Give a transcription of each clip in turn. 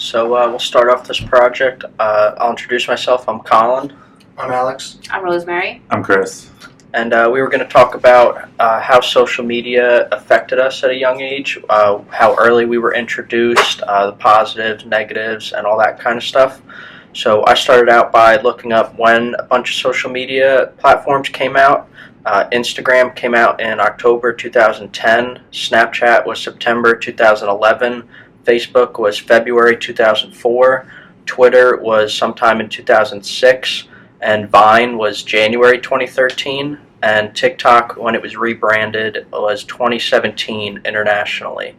We'll start off this project. I'll introduce myself. I'm Colin, I'm Alex. I'm Rosemary. I'm Chris. and we were going to talk about how social media affected us at a young age, how early we were introduced, the positives, negatives, and all that kind of stuff. So I started out by looking up when a bunch of social media platforms came out. Instagram came out in October 2010. Snapchat was September 2011. Facebook was February 2004. Twitter was sometime in 2006. And Vine was January 2013. And TikTok, when it was rebranded, was 2017 internationally.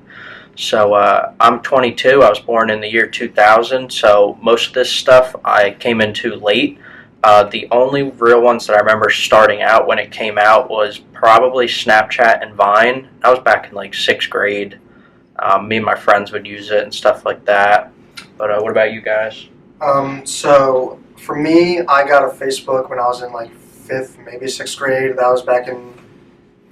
So I'm 22. I was born in the year 2000. So most of this stuff I came into late. The only real ones that I remember starting out when it came out was probably Snapchat and Vine. I was back in like 6th grade. Me and my friends would use it and stuff like that. But what about you guys? So for me, I got a Facebook when I was in like 5th, maybe 6th grade. That was back in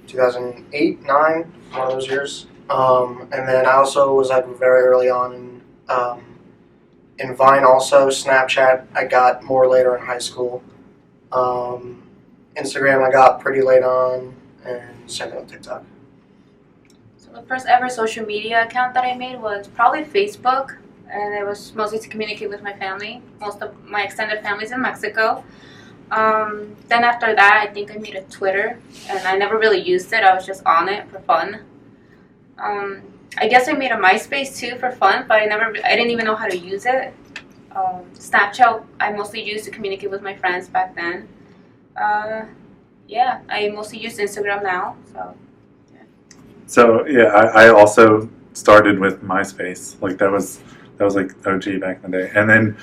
2008, 9, one of those years. And then I also was like very early on in Vine also. Snapchat I got more later in high school. Instagram I got pretty late on, and same thing with TikTok. So the first ever social media account that I made was probably Facebook, and it was mostly to communicate with my family. Most of my extended family's in Mexico. Then after that, I think I made a Twitter, and I never really used it. I was just on it for fun. I guess I made a MySpace too for fun, but I didn't even know how to use it. Snapchat I mostly used to communicate with my friends back then. I mostly use Instagram now. I also started with MySpace. Like that was like OG back in the day. And then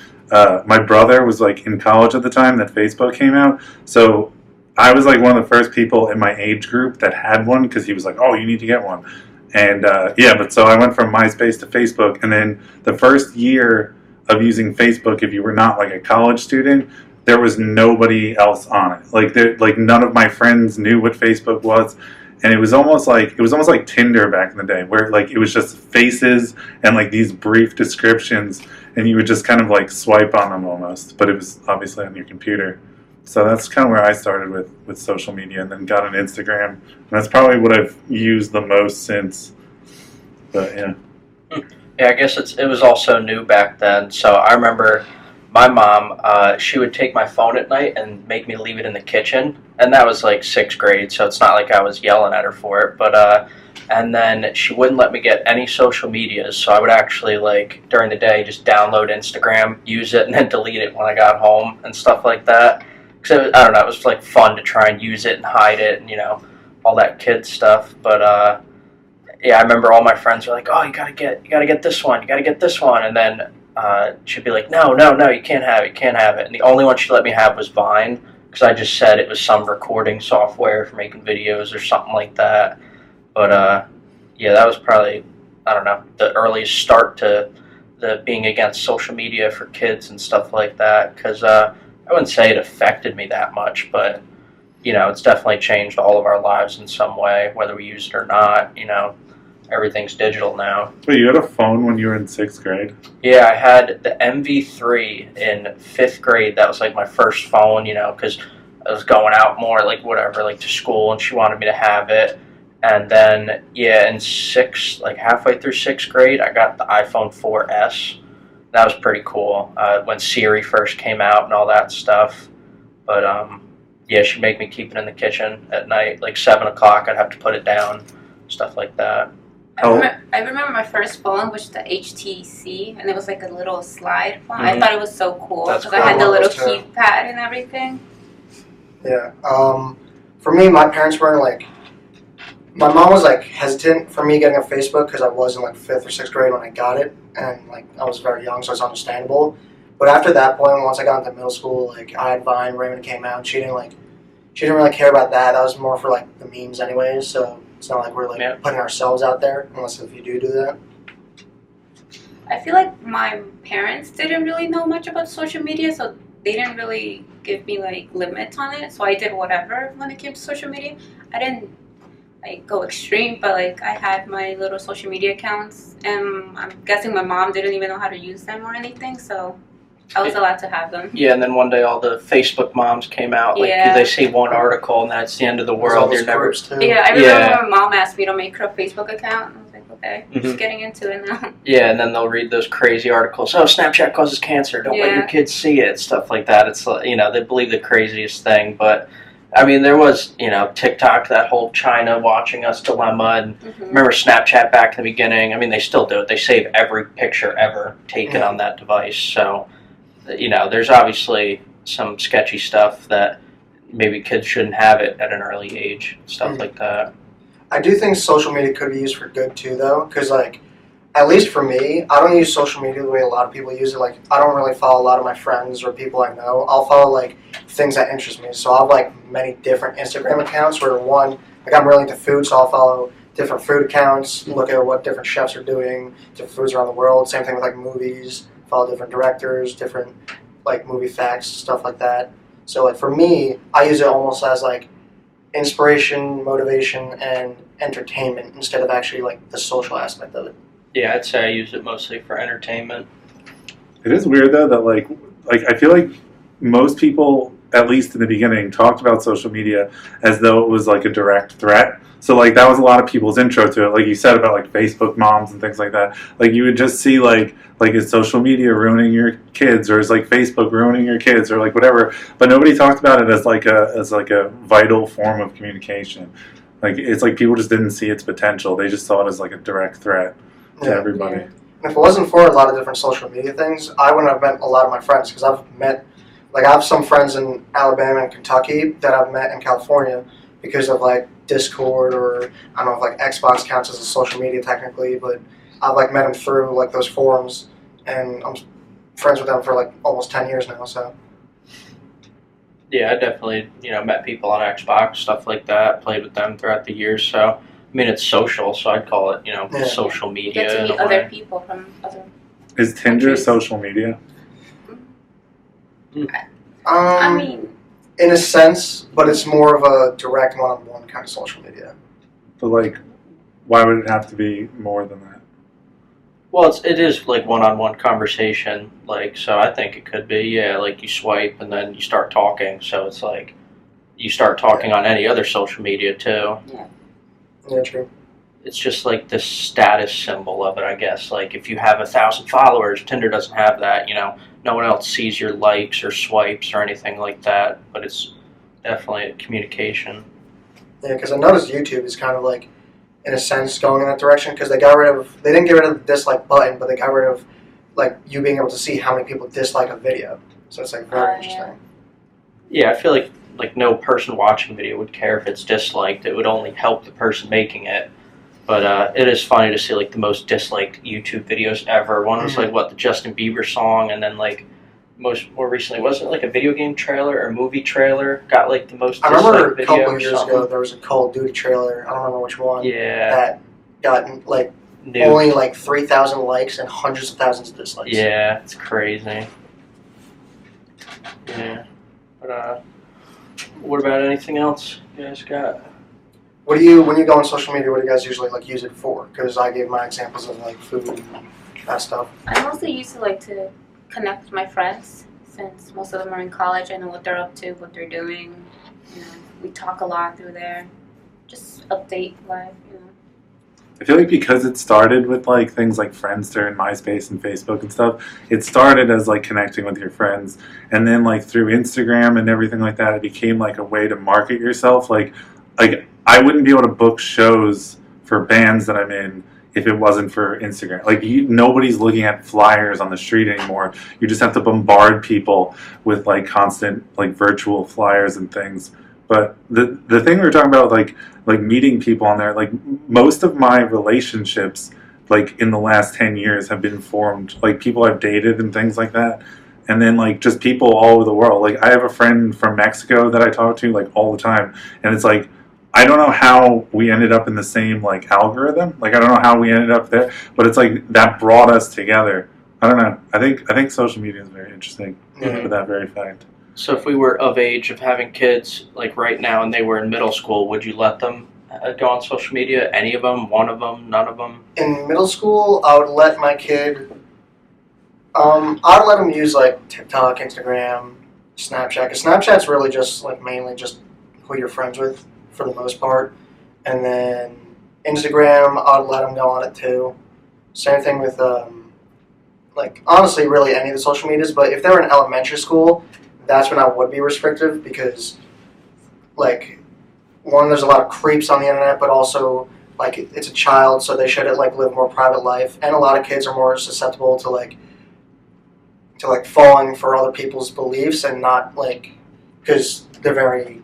my brother was like in college at the time that Facebook came out. So I was like one of the first people in my age group that had one because he was like, "Oh, you need to get one." And but so I went from MySpace to Facebook, and then the first year of using Facebook, if you were not like a college student, there was nobody else on it. Like none of my friends knew what Facebook was, and it was almost like Tinder back in the day, where like it was just faces and like these brief descriptions, and you would just kind of like swipe on them almost, but it was obviously on your computer. So that's kind of where I started with social media, and then got an Instagram. And that's probably what I've used the most since. But yeah. Yeah, I guess it was also new back then. So I remember my mom, she would take my phone at night and make me leave it in the kitchen. And that was like 6th grade, so it's not like I was yelling at her for it. But and then she wouldn't let me get any social medias. So I would actually, like, during the day, just download Instagram, use it, and then delete it when I got home and stuff like that. Because I don't know, it was like fun to try and use it and hide it, and all that kid stuff. But I remember all my friends were like, "Oh, you gotta get this one, you gotta get this one," and then she'd be like, "No, you can't have it." And the only one she let me have was Vine, because I just said it was some recording software for making videos or something like that. But that was probably, I don't know, the earliest start to the being against social media for kids and stuff like that. Because I wouldn't say it affected me that much, but it's definitely changed all of our lives in some way, whether we use it or not. Everything's digital now. Wait, you had a phone when you were in 6th grade? Yeah, I had the MV3 in 5th grade. That was like my first phone, because I was going out more, like whatever, like to school, and she wanted me to have it. And then, in halfway through 6th grade, I got the iPhone 4S. That was pretty cool when Siri first came out and all that stuff. But she'd make me keep it in the kitchen at night, like 7 o'clock. I'd have to put it down, stuff like that. I remember my first phone, which was the HTC, and it was like a little slide phone. I thought it was so cool because I had the little keypad and everything. Yeah. For me, my parents weren't like. My mom was like hesitant for me getting a Facebook because I was in like 5th or 6th grade when I got it, and like I was very young, so it's understandable. But after that point, once I got into middle school, like I had Vine right when it came out. She didn't really care about that. That was more for like the memes, anyways. So it's not like we're like putting ourselves out there, unless if you do that. I feel like my parents didn't really know much about social media, so they didn't really give me like limits on it. So I did whatever when it came to social media. I didn't like go extreme, but like I had my little social media accounts, and I'm guessing my mom didn't even know how to use them or anything, so I was allowed to have them. Yeah, and then one day all the Facebook moms came out. Like Yeah. they see one article, and that's the end of the world. You're never. Too. Yeah, I remember Yeah. when my mom asked me to make her a Facebook account. I was like, okay, I'm Mhm. just getting into it now. Yeah, and then they'll read those crazy articles. Oh, Snapchat causes cancer. Don't let Yeah. your kids see it. Stuff like that. It's they believe the craziest thing. But I mean, there was TikTok, that whole China watching us dilemma, and remember Snapchat back in the beginning. I mean, they still do it. They save every picture ever taken on that device. So there's obviously some sketchy stuff that maybe kids shouldn't have it at an early age. Stuff like that. I do think social media could be used for good too, though, because like, at least for me, I don't use social media the way a lot of people use it. Like, I don't really follow a lot of my friends or people I know. I'll follow like things that interest me. So I have like many different Instagram accounts where like I'm really into food, so I'll follow different food accounts, look at what different chefs are doing, different foods around the world. Same thing with like movies, follow different directors, different like movie facts, stuff like that. So like for me, I use it almost as like inspiration, motivation, and entertainment instead of actually like the social aspect of it. Yeah, I'd say I use it mostly for entertainment. It is weird though that like I feel like most people, at least in the beginning, talked about social media as though it was like a direct threat. So like that was a lot of people's intro to it. Like you said about like Facebook moms and things like that. Like you would just see like is social media ruining your kids, or is like Facebook ruining your kids, or like whatever. But nobody talked about it as like a vital form of communication. Like it's like people just didn't see its potential. They just saw it as like a direct threat to everybody. Yeah. And if it wasn't for a lot of different social media things, I wouldn't have met a lot of my friends because I have some friends in Alabama and Kentucky that I've met in California because of like Discord, or I don't know if like Xbox counts as a social media technically, but I've like met them through like those forums, and I'm friends with them for like almost 10 years now. So Yeah, I definitely met people on Xbox, stuff like that. Played with them throughout the years. So I mean, it's social, so I'd call it social You media. get to meet in a other way. people from other. Is Tinder countries. social media? I mean, in a sense, but it's more of a direct one-on-one kind of social media. But like, why would it have to be more than that? Well, it is like one-on-one conversation. Like, so I think it could be like you swipe and then you start talking. So it's like you start talking on any other social media too. Yeah, true. It's just like this status symbol of it, I guess. Like if you have 1,000 followers, Tinder doesn't have that. No one else sees your likes or swipes or anything like that. But it's definitely a communication. Yeah, because I noticed YouTube is kind of like, in a sense, going in that direction because they didn't get rid of the dislike button, but they got rid of like you being able to see how many people dislike a video. So it's like very interesting. Yeah, I feel like no person watching video would care if it's disliked. It would only help the person making it. But it is funny to see like the most disliked YouTube videos ever. One was like the Justin Bieber song, and then like more recently, wasn't it like a video game trailer or movie trailer got like the most I disliked remember a video couple or years something? ago there was a Call of Duty trailer. I don't remember which one. Yeah, That got like new. only like 3,000 likes and hundreds of thousands of dislikes. Yeah, it's crazy. Yeah, but what about anything else you guys got? When you go on social media, what do you guys usually like use it for? Because I gave my examples of like food and that stuff. I mostly used to like to connect with my friends since most of them are in college. I know what they're up to, what they're doing. We talk a lot through there. Just update life. I feel like because it started with like things like Friendster and MySpace and Facebook and stuff, it started as like connecting with your friends, and then like through Instagram and everything like that, it became like a way to market yourself. Like I wouldn't be able to book shows for bands that I'm in if it wasn't for Instagram. Like nobody's looking at flyers on the street anymore. You just have to bombard people with like constant like virtual flyers and things. But the thing we were talking about, like meeting people on there, like most of my relationships, like in the last 10 years, have been formed, like people I've dated and things like that. And then like just people all over the world. Like I have a friend from Mexico that I talk to like all the time, and it's like I don't know how we ended up in the same like algorithm. Like I don't know how we ended up there, but it's like that brought us together. I don't know. I think social media is very interesting for that very fact. So if we were of age of having kids like right now and they were in middle school, would you let them go on social media? Any of them? One of them? None of them? In middle school, I would let my kid. I would let him use like TikTok, Instagram, Snapchat. 'Cause Snapchat's really just like mainly just who you're friends with for the most part, and then Instagram, I would let him go on it too. Same thing with like honestly, really any of the social medias. But if they were in elementary school, that's when I would be restrictive because, like, one, there's a lot of creeps on the internet, but also like it's a child, so they should like live more private life, and a lot of kids are more susceptible to falling for other people's beliefs and not like because they're very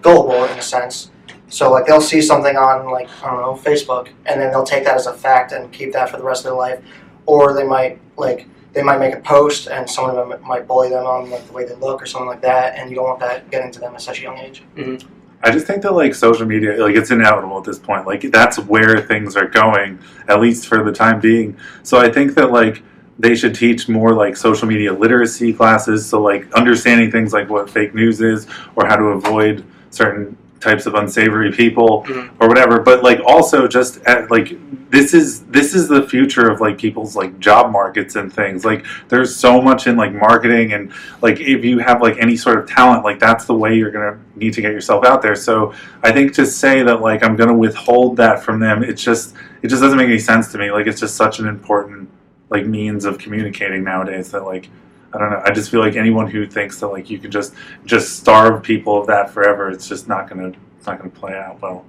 gullible in a sense. So like they'll see something on like I don't know Facebook, and then they'll take that as a fact and keep that for the rest of their life, or they might make a post and someone of them might bully them on like the way they look or something like that, and you don't want that getting to them at such a young age. Mm-hmm. I just think that like social media, like it's inevitable at this point. Like that's where things are going, at least for the time being. So I think that like they should teach more like social media literacy classes. So like understanding things like what fake news is or how to avoid certain types of unsavory people or whatever. But like also just like this is the future of like people's like job markets and things. Like there's so much in like marketing, and like if you have like any sort of talent, like that's the way you're gonna need to get yourself out there. So I think to say that like I'm gonna withhold that from them, it just doesn't make any sense to me. Like it's just such an important like means of communicating nowadays that like I don't know. I just feel like anyone who thinks that like you can just starve people of that forever, it's just not gonna play out well.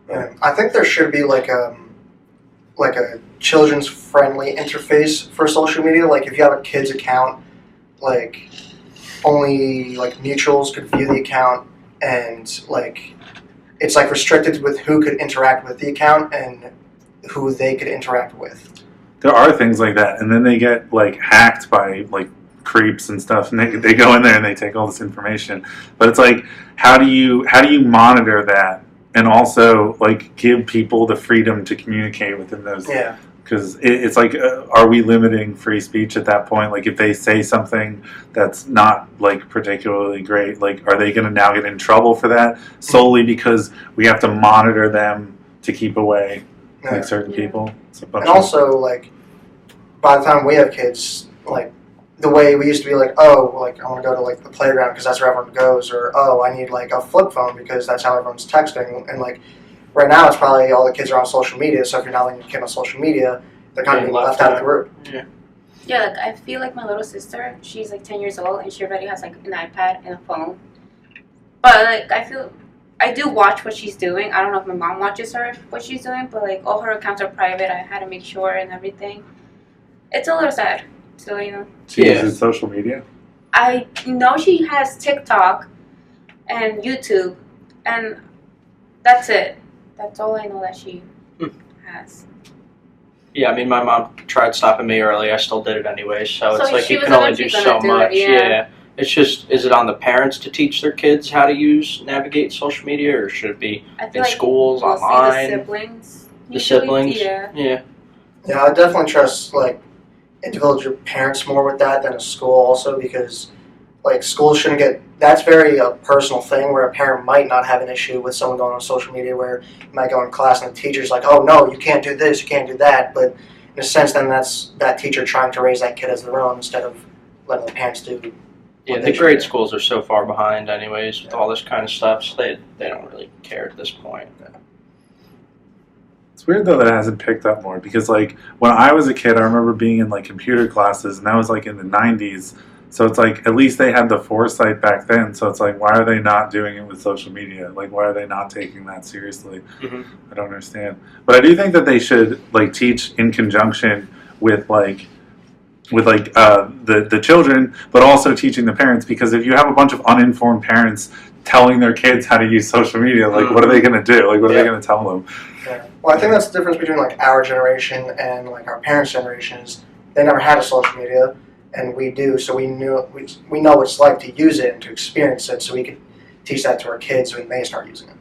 Yeah, I think there should be like a children's friendly interface for social media. Like if you have a kid's account, like only like neutrals could view the account, and like it's like restricted with who could interact with the account and who they could interact with. There are things like that, and then they get like hacked by like creeps and stuff, and they go in there and they take all this information. But it's like, how do you monitor that and also like give people the freedom to communicate within those? Yeah. Because it's like, are we limiting free speech at that point? Like, if they say something that's not like particularly great, like, are they going to now get in trouble for that solely because we have to monitor them to keep away like certain people? And also, like, by the time we have kids, like, the way we used to be like, oh, like, I want to go to, like, the playground because that's where everyone goes, or, oh, I need, like, a flip phone because that's how everyone's texting, and, like, right now it's probably all the kids are on social media, so if you're not letting your kid on social media, they're kind of being left out of the group. Yeah. Yeah, like, I feel like my little sister, she's, like, 10 years old, and she already has, like, an iPad and a phone. But, like, I do watch what she's doing. I don't know if my mom watches her, what she's doing, but, like, all her accounts are private. I had to make sure and everything. It's a little sad. So, you know. She uses social media? I know she has TikTok and YouTube, and that's it. That's all I know that she has. Yeah, I mean, my mom tried stopping me early. I still did it anyway. So it's like you can only do eventually so gonna do much. it, yeah. It's just, is it on the parents to teach their kids how to navigate social media, or should it be in schools, online? The siblings. The siblings? Yeah. Yeah, I definitely trust, like, individual parents more with that than a school also, because like schools shouldn't get, that's very a personal thing where a parent might not have an issue with someone going on social media, where you might go in class and the teacher's like, oh no, you can't do this, you can't do that, but in a sense then that's that teacher trying to raise that kid as their own instead of letting the parents do. Yeah, the grade schools are so far behind anyways with all this kind of stuff, so they don't really care at this point. It's weird though that it hasn't picked up more, because like when I was a kid, I remember being in like computer classes, and that was like in the 90s. So it's like at least they had the foresight back then. So it's like, why are they not doing it with social media? Like, why are they not taking that seriously? I don't understand. But I do think that they should like teach in conjunction with the children, but also teaching the parents, because if you have a bunch of uninformed parents telling their kids how to use social media, like what are they going to do? Like what are they going to tell them? Yeah. Well, I think that's the difference between like our generation and like our parents' generations. They never had a social media, and we do, so we know what it's like to use it and to experience it, so we can teach that to our kids when they start using it.